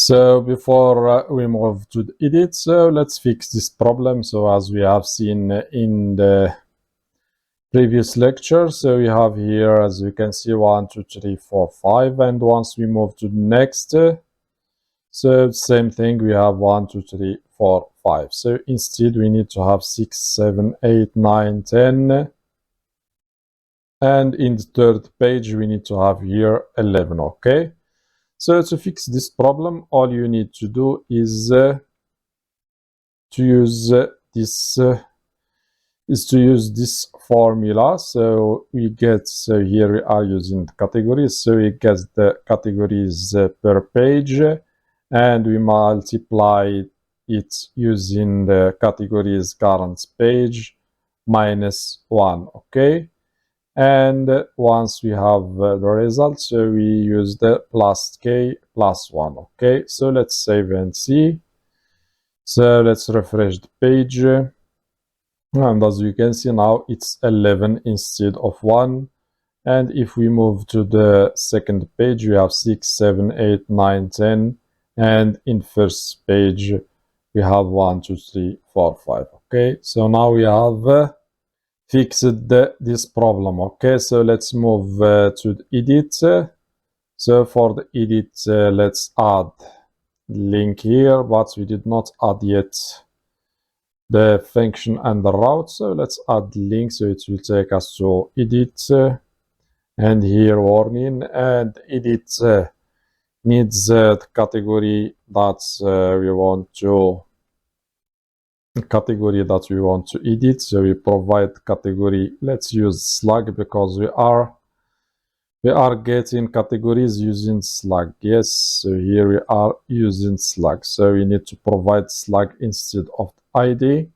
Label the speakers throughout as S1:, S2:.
S1: So before we move to the edit, so let's fix this problem. So as we have seen in the previous lecture, so we have here, as you can see, 1, 2, 3, 4, 5, and once we move to the next, so same thing, we have 1, 2, 3, 4, 5. So instead we need to have 6, 7, 8, 9, 10, and in the third page we need to have here 11. Okay, so to fix this problem, all you need to do is to use this formula. So we get, so here we are using the categories, so we get the categories per page, and we multiply it using the categories current page minus 1. Okay, and once we have the result, so we use the plus k plus 1. Okay, so let's save and see. So let's refresh the page, and as you can see now it's 11 instead of 1. And if we move to the second page, we have 6, 7, 8, 9, 10, and in first page we have 1, 2, 3, 4, 5. Okay, so now we have fixed this problem. Okay, so let's move to the edit. So for the edit, let's add link here, but we did not add yet the function and the route. So let's add link, so it will take us to edit, and here warning, and edit needs the category that we want to edit. So we provide category, let's use slug, because we are getting categories using slug. Yes, so here we are using slug, so we need to provide slug instead of id.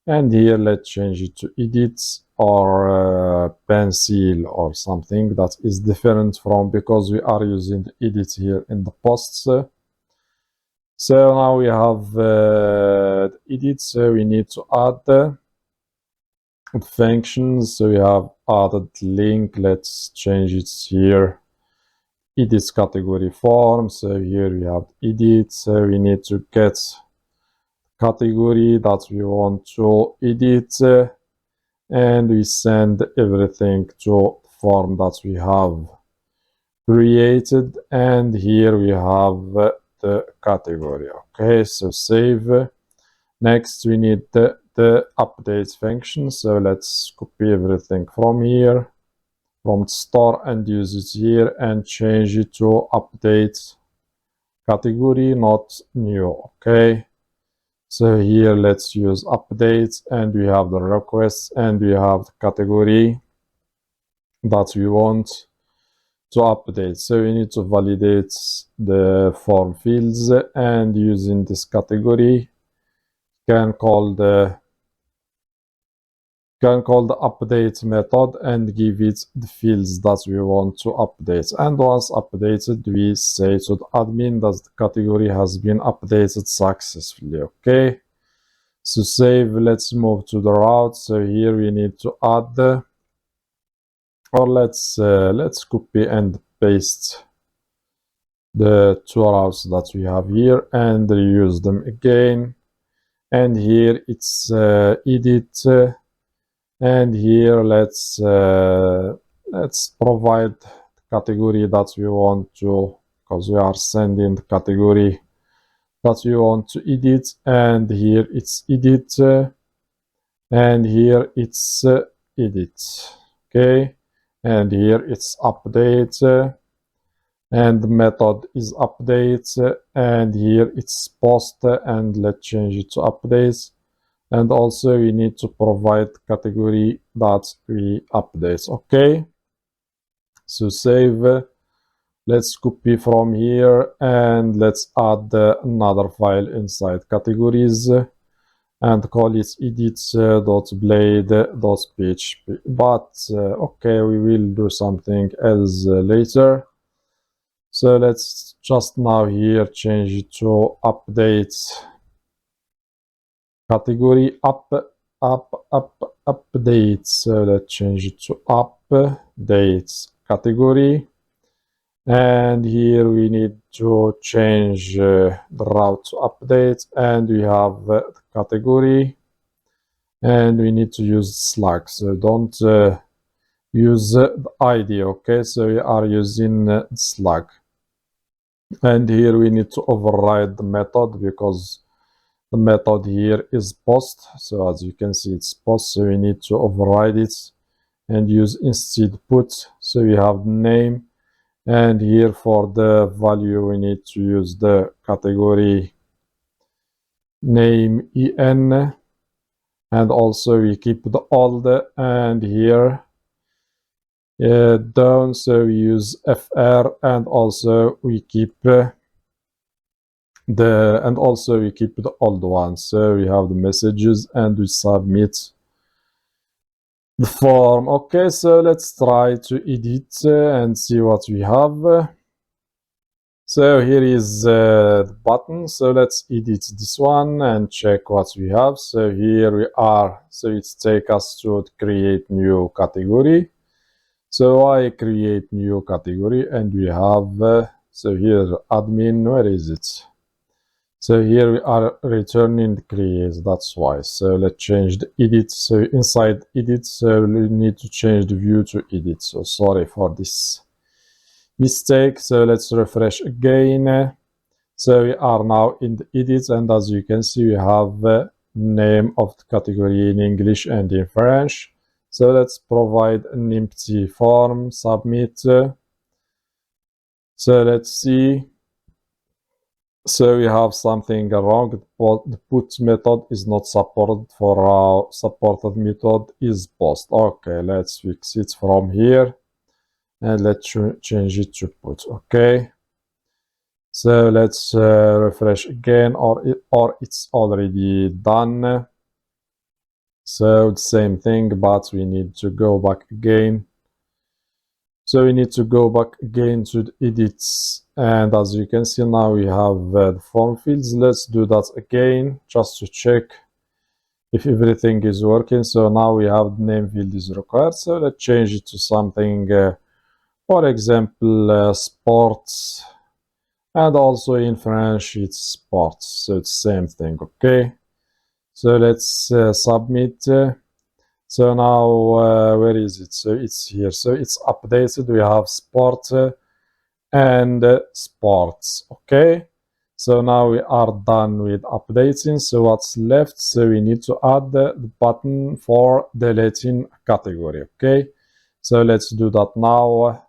S1: And here let's change it to edit or pencil or something that is different from, because we are using the edit here in the posts. So now we have edit, so we need to add functions. So we have added link, let's change it here, edit category form. So here we have edit, so we need to get category that we want to edit, and we send everything to form that we have created, and here we have the category. Okay, so save. Next we need the update function, so let's copy everything from here, from store, and use it here and change it to update category, not new. Okay, so here let's use update, and we have the request, and we have the category that we want to update. So we need to validate the form fields, and using this category can call the update method and give it the fields that we want to update. And once updated, we say to the admin that the category has been updated successfully. Okay, so save. Let's move to the route. So here we need to add or let's copy and paste the two routes that we have here and reuse them again. And here it's edit, and here let's provide the category that we want to, because we are sending the category that we want to edit, and here it's edit, and here it's edit. Okay, and here it's update, and the method is update, and here it's post, and let's change it to updates. And also we need to provide category that we update. Okay, so save. Let's copy from here, and let's add another file inside categories and call it edit.blade.php. But okay, we will do something else later. So let's just now here change it to update category update. So let's change it to update category, and here we need to change the route to update, and we have the category, and we need to use Slack, so don't use the ID. Okay, so we are using Slack, and here we need to override the method because the method here is post. So as you can see, it's post, so we need to override it and use instead put. So we have name, and here for the value we need to use the category name en, and also we keep the old, and here down, so we use fr, and also we keep the old one. So we have the messages, and we submit the form. Okay, so let's try to edit and see what we have. So here is the button, so let's edit this one and check what we have. So here we are, so it takes us to create new category. So I create new category, and we have so here admin, where is it? So here we are returning create, that's why. So let's change the edit. So inside edit, so we need to change the view to edit. So sorry for this mistake. So let's refresh again. So we are now in the edit, and as you can see, we have the name of the category in English and in French. So let's provide an empty form, submit. So let's see. So we have something wrong. The put method is not supported. For our supported method is post. Okay, let's fix it from here, and let's change it to put. Okay. So let's refresh again, or it's already done. So the same thing, but we need to go back again. So we need to go back again to the edits, and as you can see now we have the form fields. Let's do that again just to check if everything is working. So now we have the name field is required, so let's change it to something, for example, sports, and also in French it's sports, so it's same thing. Okay, so let's submit. So now where is it? So it's here, so it's updated. We have sport and sports. Okay, so now we are done with updating. So what's left? So we need to add the button for deleting category. Okay, so let's do that now.